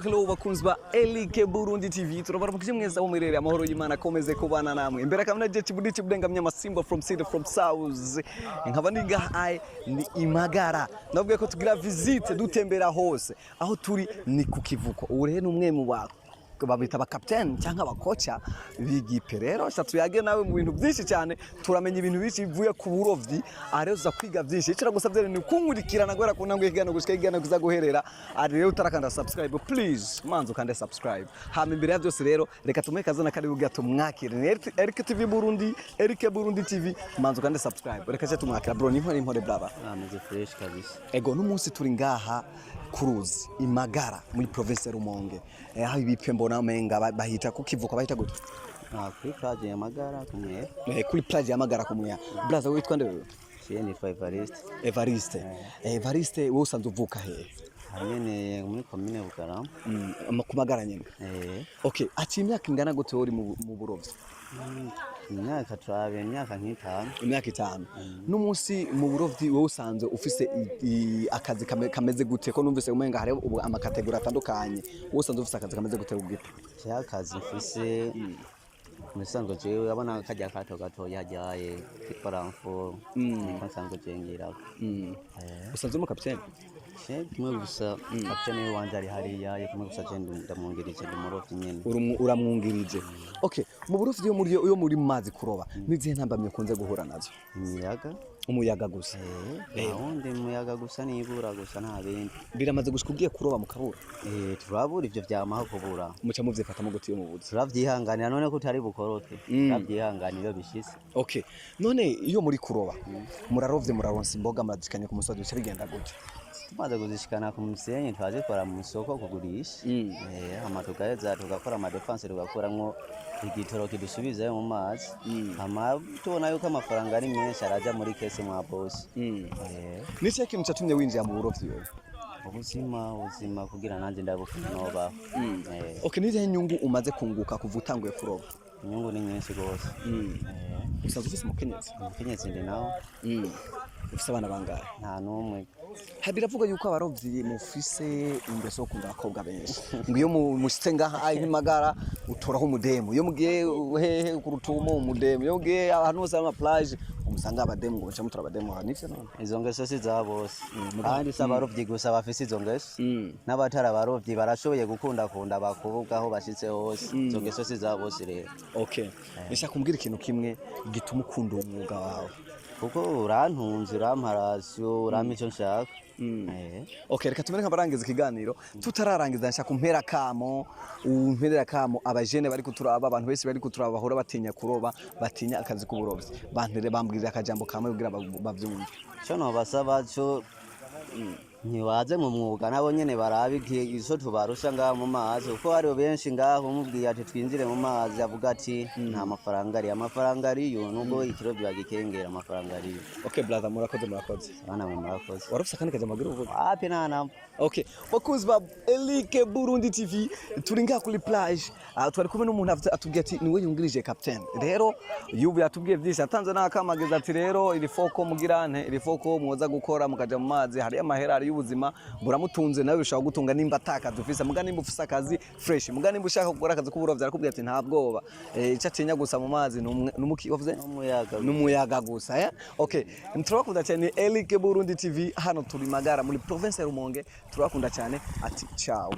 Hello bakunzi ba Elike Burundi TV turabaramukije mweza wo mirere amahoro y'Imana akomeze kubana namwe imbere kamwe je kibudi kibudengamya masimba from city from south nkaba niga ni Imagara navuga ko tugira visite dutembera hose aho turi ni ku kivuko ubu rero numwe mu bako babita ba captain cyangwa abakocha bigipe rero satuyage nawe mu bintu byinshi cyane turamenya ibintu bici bivuye ku burovyi arezo kwiga byinshi cyira gusabye ni kunkurikirana gwera kunangwe kigana gushika kigana kuza guherera ari rero utarakanda subscribe please manzo kande subscribe hama imbere ya byose rero reka tumeka zana kari bugato mwakire Elike TV Burundi Elike Burundi TV manzo kande subscribe reka cyo tumwakira bro ni mpore brava ameze fresh kabisa ego n'umunsi turi ngaha Cruise Imagara muri province Rumonge aho ibipe mbona menga bahita kukivuka bahita gute kuri plage ya Magara kumwe kuri plage ya Magara kumwe blaza witwa nde wewe ni Evariste wowe usanzwe uvuka he nyene muri commune Bugarama Magara nyene okay ati imyaka ingana gute uri mu burovyi imyaka turabe imyaka nk'itanu imyaka itanu n'umunsi mu burovyi wowe usanzwe ufise akazi kameze gute ko numvise umenga hari amakategori atandukanye wowe usanzwe ufise akazi kameze gute ubwite akazi mfise musanzwe jewe abana kajya kato gato yajaye kitwaramfo musanzwe jengira usanzwe mu capitaine kimwe gusa capitaine wanje ari hariya kimwe gusa je ndamwungirije ndumurovyi nyene uramwungirije okay mu burovyi yo muri mazi kuroba nizihe ntambamye kunze guhura nazo umuyaga gusa wundi umuyaga gusa nibura gusa nta bindi biramaze gushika ugiye kuroba mu kabura turabura ivyo vyamaho kubura muca muvyifatamo gute yo mu buzi turavyihanganira none ko utari bukoroke turavyihanganira bishise okay none iyo muri kuroba murarovye muraronsa imboga murazikanye ku musozi bica bigenda gute tumaze kuzishikana ku musenyi twazikora mu isoko kugurisha hama tugaheza tugakora ama defense tugakoramwo igitoro kidusubiza mu mazi hama tubona yuko amafaranga ari menshi araja muri kese mwa boss ni cyo kintu cyatumye winjira mu burovyi wewe ubuzima kugira nanje ndabufuna noba okay nize inyungu umaze kunguka kuva utanguye kuroba inyungu ni nyinshi gose usanzwe ufise umukenyezi ndi nawo ufise abana bangahe nta numwe biravuga yuko abarovyi mufise ingeso kunda abakobwa benshi ngo iyo mushitse ngaha Imagara utoraho umudemu iyo mugiye hehe ku rutumo umudemu iyo mugiye ahantu hose ama plage umusanga abademu ngo ncamutora abademu hanitse none izo ngeso si za bose kandi sabarovyi gusa bafise izo ngeso n'abatara barovyi barashoboye gukunda abakobwa aho bashitse hose izo ngeso si za bose rero okay nishaka kumbwira ikintu kimwe gituma ukunda umwuga wawe kuko urantunze uramparasyo urampa icyo nshaka okay reka tumere nk'abarangiza ikiganiro tutararangiza nshaka umpera kamo abajene bari kuturaba abantu bese bari kuturaba bahora batinya kuroba batinya akazi k'uburovyi bantere bambwirira akajambo kamwe kugira bavyumve cyo no basaba cyo ntiwaze mu mwuga nabo nyene barabigiye iso tubarusha ngaho mu mazi uko ari benshi ngaho umubwiye ati twinjire mu mazi avuga ati nta amafaranga ari yo nubwo ikiro byagikengera amafaranga ari yo okay brother murakoze bana murakoze warufisa kandi kajambo gira uvuga api nana okay bakuzi ba Elike Burundi TV turi ngaha kuri plage twari kumwe n'umuntu atubwiye ati niwe yungirije captain rero yubu yatubwiye byinshi atanze n'akamageza ati rero iri foko mugirane iri foko muza gukora mukaja mu mazi hari amahera y'ubuzima buramutunze nawe bishaka gutunga nimba ataka dufisa muga nimba ufisa akazi fresh muga nimba ushaka gukora akazi k'uburovyi arakubwira ati nta bwoba ica tinya gusa mu mazi n'umuki wavuze n'umuyaga gusa okay turabakunda cyane Elike Burundi TV hano turi Magara muri province ya Rumonge turabakunda cyane ati ciao.